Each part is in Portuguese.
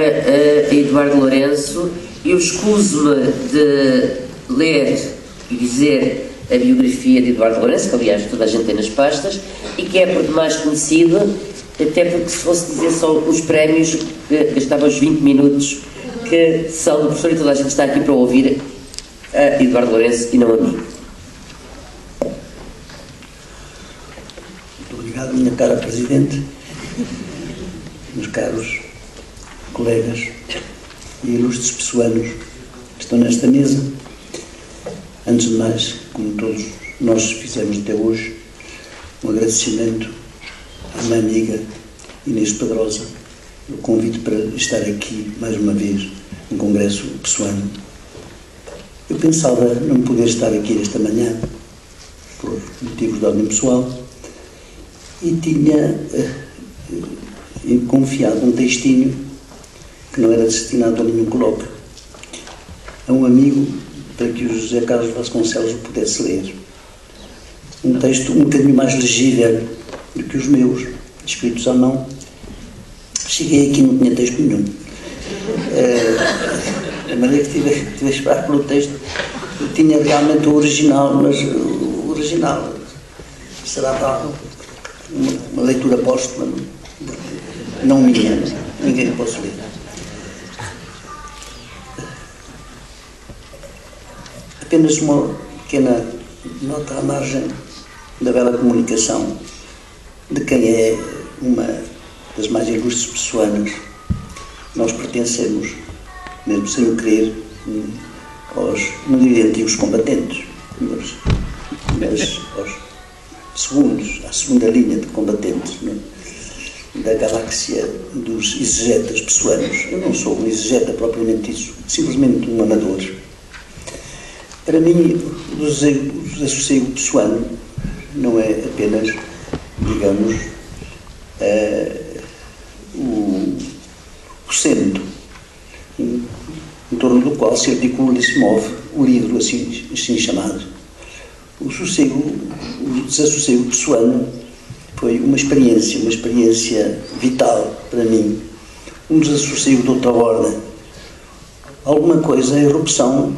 A Eduardo Lourenço, eu escuso-me de ler e dizer a biografia de Eduardo Lourenço, que aliás toda a gente tem nas pastas, e que é por demais conhecido, até porque se fosse dizer só os prémios, gastava os 20 minutos que são do professor, e toda a gente está aqui para ouvir a Eduardo Lourenço e não a mim. Muito obrigado, minha cara Presidente, meus caros colegas e ilustres pessoanos que estão nesta mesa. Antes de mais, como todos nós fizemos até hoje, um agradecimento à minha amiga Inês Pedrosa, o convite para estar aqui mais uma vez no Congresso Pessoano. Eu pensava não poder estar aqui esta manhã, por motivos de ordem pessoal, e tinha confiado um textinho que não era destinado a nenhum colóquio, a um amigo, para que o José Carlos Vasconcelos o pudesse ler. Um texto um bocadinho mais legível do que os meus, escritos à mão. Cheguei aqui e não tinha texto nenhum. A maneira que tive a esperar pelo texto, eu tinha realmente o original, mas o original será para uma leitura póstuma, não minha, ninguém posso ler. Apenas uma pequena nota à margem da bela comunicação de quem é uma das mais ilustres pessoanas. Nós pertencemos, mesmo sem o querer, aos, não diria antigos combatentes, mas aos segundos, à segunda linha de combatentes, da galáxia dos exegetas pessoanos. Eu não sou um exegeta propriamente isso, simplesmente um amador. Para mim, o desassossego pessoano não é apenas, digamos, o centro em torno do qual se articula e se move o livro assim chamado. O desassossego pessoano foi uma experiência vital para mim, um desassossego de outra ordem, alguma coisa, a erupção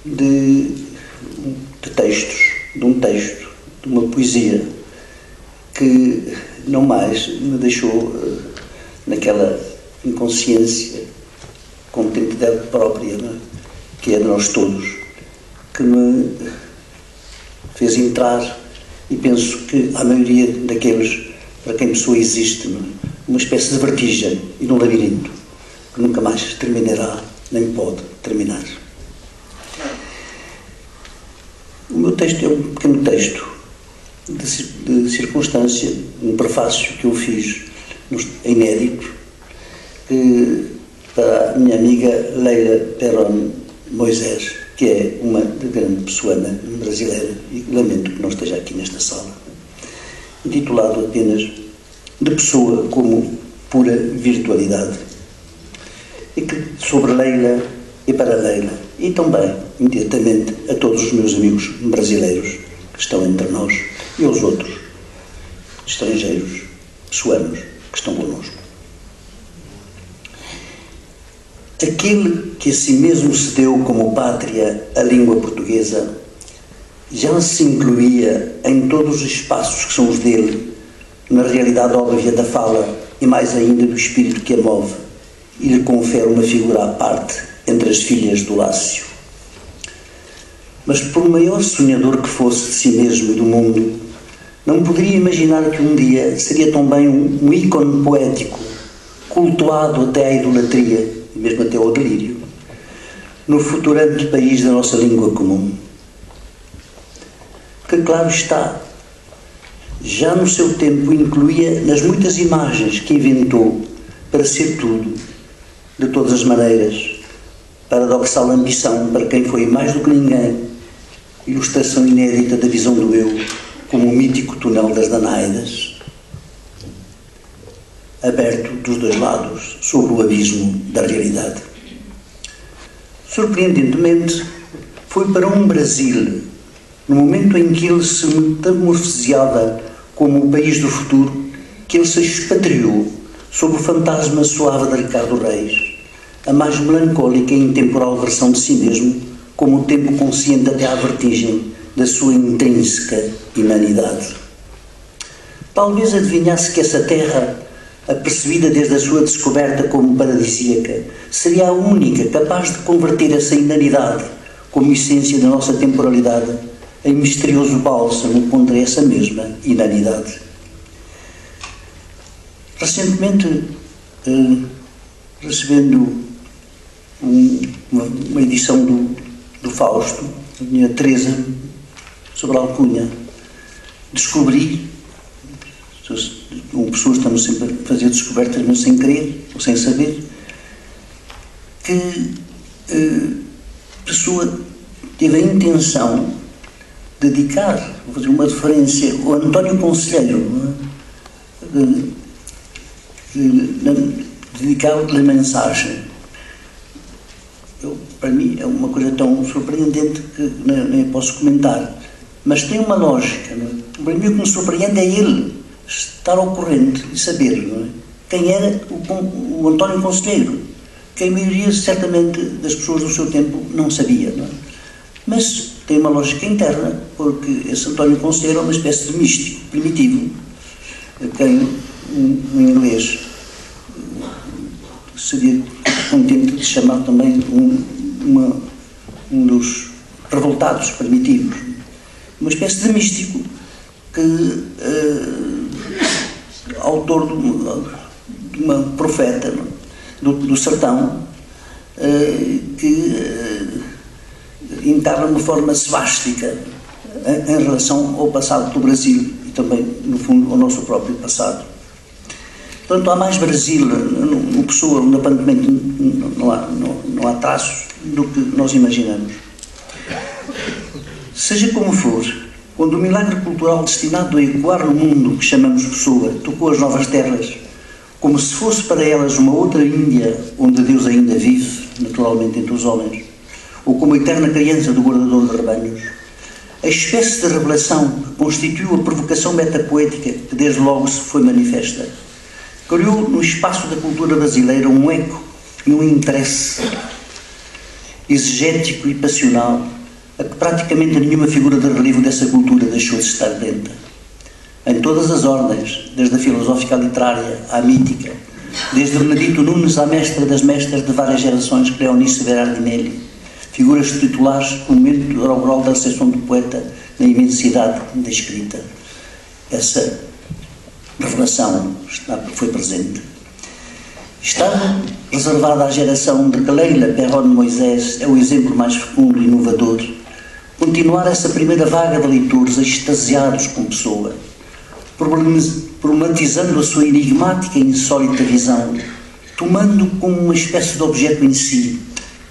de textos, de um texto, de uma poesia que não mais me deixou naquela inconsciência com identidade própria, não é? Que é de nós todos, que me fez entrar, e penso que a maioria daqueles para quem a pessoa existe, não é? Uma espécie de vertigem e de um labirinto que nunca mais terminará, nem pode terminar. O meu texto é um pequeno texto de circunstância, um prefácio que eu fiz inédito para a minha amiga Leila Perón Moisés, que é uma grande pessoana brasileira, e lamento que não esteja aqui nesta sala, intitulado apenas De Pessoa como Pura Virtualidade, e que sobre Leila e para Leila, e também, indiretamente, a todos os meus amigos brasileiros que estão entre nós e aos outros estrangeiros, pessoanos, que estão connosco. Aquele que a si mesmo se deu como pátria a língua portuguesa já se incluía em todos os espaços que são os dele, na realidade óbvia da fala e mais ainda do espírito que a move, e lhe confere uma figura à parte entre as filhas do Lácio. Mas por maior sonhador que fosse de si mesmo e do mundo, não poderia imaginar que um dia seria também um ícone poético, cultuado até à idolatria, e mesmo até ao delírio, no futurante país da nossa língua comum. Que, claro está, já no seu tempo incluía nas muitas imagens que inventou para ser tudo, de todas as maneiras, paradoxal ambição para quem foi mais do que ninguém, ilustração inédita da visão do eu como o mítico túnel das Danaidas, aberto dos dois lados sobre o abismo da realidade. Surpreendentemente, foi para um Brasil, no momento em que ele se metamorfoseava como o país do futuro, que ele se expatriou sob o fantasma suave de Ricardo Reis, a mais melancólica e intemporal versão de si mesmo, como o tempo consciente até à vertigem da sua intrínseca inanidade. Talvez adivinhasse que essa terra, apercebida desde a sua descoberta como paradisíaca, seria a única capaz de converter essa inanidade, como essência da nossa temporalidade, em misterioso bálsamo contra essa mesma inanidade. Recentemente, recebendo uma edição do Fausto, a minha Teresa, sobre a alcunha, descobri, como pessoas estamos sempre a fazer descobertas, mas sem querer ou sem saber, que a pessoa teve a intenção de dedicar, vou fazer uma referência ao António Conselheiro, dedicar-lhe a mensagem. Para mim é uma coisa tão surpreendente que nem posso comentar, mas tem uma lógica. Não é? Para mim o que me surpreende é ele estar ao corrente e saber, não é? Quem era o António Conselheiro, que a maioria certamente das pessoas do seu tempo não sabia, não é? Mas tem uma lógica interna, porque esse António Conselheiro é uma espécie de místico primitivo, quem em inglês seria contente de chamar também um dos revoltados primitivos, uma espécie de místico que autor de uma profeta do sertão que encarna uma forma svástica em relação ao passado do Brasil e também, no fundo, ao nosso próprio passado. Portanto, há mais Brasil no Pessoa, onde aparentemente não há traços do que nós imaginamos. Seja como for, quando o milagre cultural destinado a ecoar no mundo que chamamos Pessoa tocou as novas terras, como se fosse para elas uma outra Índia onde Deus ainda vive, naturalmente entre os homens, ou como a eterna criança do guardador de rebanhos, a espécie de revelação que constituiu a provocação metapoética que desde logo se foi manifesta, criou no espaço da cultura brasileira um eco e um interesse exegético e passional a que praticamente nenhuma figura de relevo dessa cultura deixou de estar atenta. Em todas as ordens, desde a filosófica à literária, à mítica, desde Benedito Nunes à mestra das mestras de várias gerações, Cleonice Berardinelli, figuras titulares no momento inaugural da recepção do poeta na imensidade da escrita. Essa revelação foi presente. Estava reservada à geração de que Leila Perron Moisés é o exemplo mais fecundo e inovador, continuar essa primeira vaga de leitores extasiados com Pessoa, problematizando a sua enigmática e insólita visão, tomando como uma espécie de objeto em si,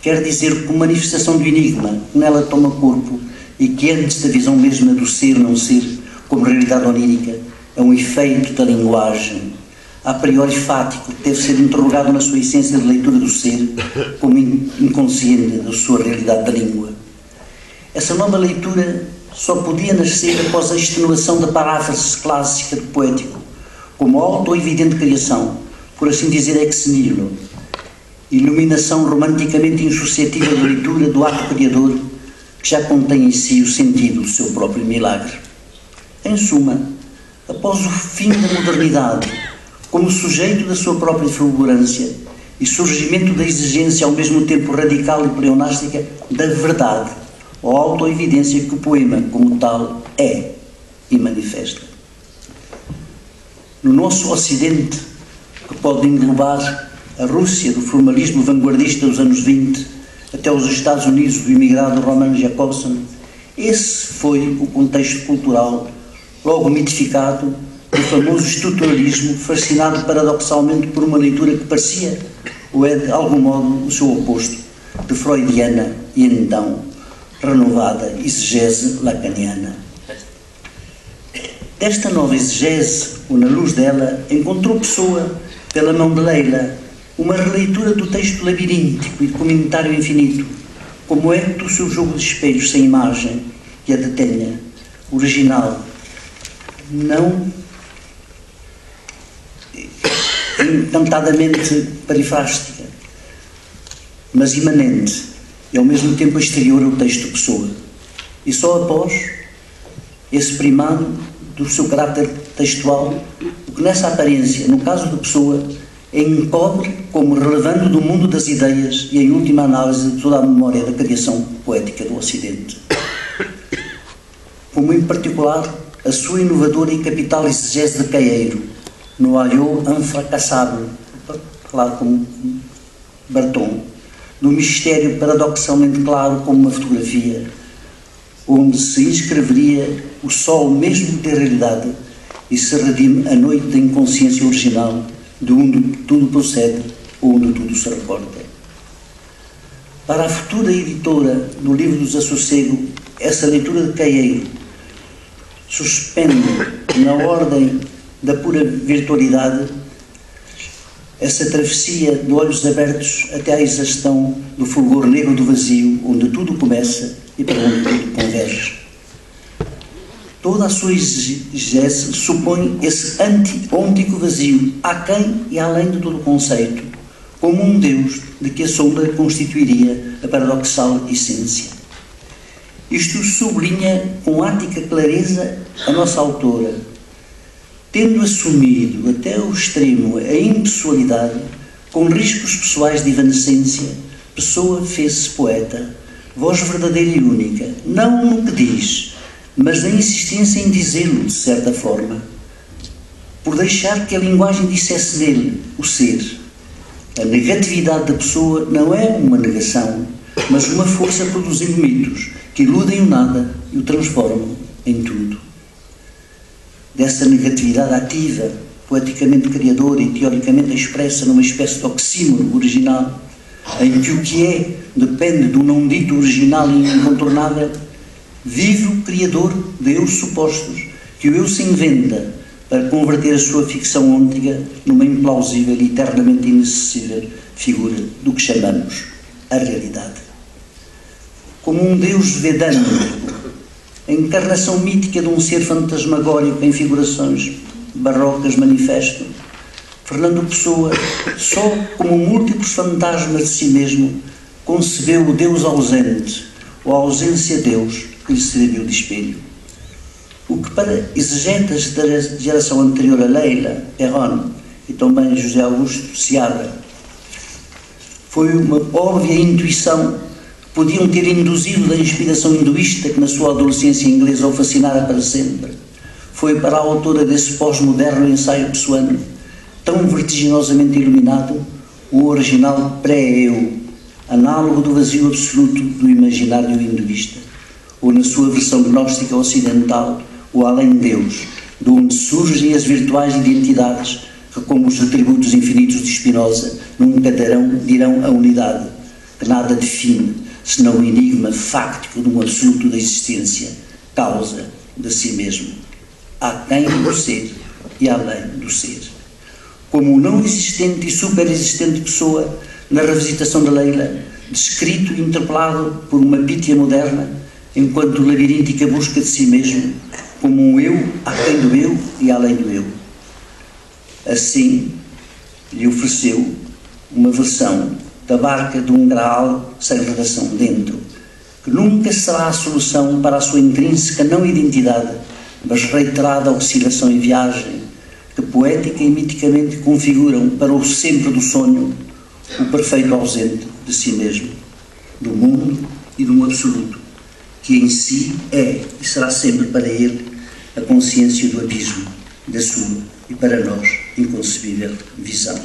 quer dizer, como manifestação do enigma que nela toma corpo e que antes da visão mesma do ser-não ser como realidade onírica, é um efeito da linguagem, a priori fático, que deve ser interrogado na sua essência de leitura do ser, como inconsciente da sua realidade da língua. Essa nova leitura só podia nascer após a extenuação da paráfrase clássica do poético, como auto-evidente criação, por assim dizer ex nihilo, iluminação romanticamente insuscetível da leitura do ato criador, que já contém em si o sentido do seu próprio milagre. Em suma, após o fim da modernidade, como sujeito da sua própria fulgurância e surgimento da exigência ao mesmo tempo radical e pleonástica da verdade, ou autoevidência que o poema, como tal, é e manifesta. No nosso Ocidente, que pode englobar a Rússia do formalismo vanguardista dos anos 20 até os Estados Unidos do imigrado Roman Jakobson, esse foi o contexto cultural logo mitificado do famoso estruturalismo, fascinado paradoxalmente por uma leitura que parecia, ou é de algum modo, o seu oposto, de freudiana e então renovada exegese lacaniana. Desta nova exegese, ou na luz dela, encontrou Pessoa, pela mão de Leila, uma releitura do texto labiríntico e de comentário infinito, como é do seu jogo de espelhos sem imagem, que a detenha, original, não encantadamente perifrástica, mas imanente e ao mesmo tempo exterior ao texto Pessoa. E só após esse primado do seu caráter textual, o que nessa aparência, no caso de Pessoa, encobre como relevando do mundo das ideias e, em última análise, de toda a memória da criação poética do Ocidente. Como, em particular, a sua inovadora e capital exegese de Caeiro, no Alho infracassable, claro como Berton, no mistério paradoxalmente claro como uma fotografia, onde se inscreveria o sol mesmo da realidade e se redime a noite da inconsciência original, de onde tudo procede, onde tudo se reporta. Para a futura editora do Livro do Desassossego, essa leitura de Caeiro suspende na ordem da pura virtualidade essa travessia de olhos abertos até à exaustão do fulgor negro do vazio, onde tudo começa e para onde tudo converge. Toda a sua exegese supõe esse anti-ôntico vazio, aquém e além de todo o conceito, como um Deus de que a sombra constituiria a paradoxal essência. Isto sublinha com ática clareza a nossa autora, tendo assumido até o extremo a impessoalidade, com riscos pessoais de evanescência, Pessoa fez-se poeta, voz verdadeira e única, não no que diz, mas na insistência em dizê-lo, de certa forma, por deixar que a linguagem dissesse nele o ser. A negatividade da Pessoa não é uma negação, mas uma força produzindo mitos que iludem o nada e o transformam em tudo. Dessa negatividade ativa, poeticamente criadora e teoricamente expressa numa espécie de oxímoro original, em que o que é depende do não dito original e incontornável, vive o criador de eus supostos, que o eu se inventa para converter a sua ficção ôntica numa implausível e eternamente inacessível figura do que chamamos a realidade. Como um Deus vedântico, a encarnação mítica de um ser fantasmagórico em figurações barrocas manifesto, Fernando Pessoa, só como múltiplos fantasmas de si mesmo, concebeu o Deus ausente, ou a ausência de Deus, que lhe serviu de espelho. O que para exegetas da geração anterior a Leila, Perron e também José Augusto Seabra foi uma óbvia intuição que podiam ter induzido da inspiração hinduísta que na sua adolescência inglesa o fascinara para sempre, foi para a autora desse pós-moderno ensaio pessoano, tão vertiginosamente iluminado, o original pré-eu, análogo do vazio absoluto do imaginário hinduísta, ou na sua versão gnóstica ocidental, o além-Deus, de onde surgem as virtuais identidades que, como os atributos infinitos de Spinoza, nunca dirão a unidade, que nada define, senão o enigma fáctico de um absoluto da existência, causa de si mesmo, aquém do ser e além do ser. Como o não existente e superexistente Pessoa, na revisitação da Leila, descrito e interpelado por uma pítia moderna, enquanto labiríntica busca de si mesmo, como um eu, aquém do eu e além do eu. Assim, lhe ofereceu uma versão da barca de um graal sem redação dentro, que nunca será a solução para a sua intrínseca não identidade, mas reiterada oscilação e viagem, que poética e miticamente configuram para o sempre do sonho o perfeito ausente de si mesmo, do mundo e do absoluto, que em si é e será sempre para ele a consciência do abismo, da sua e para nós inconcebível visão.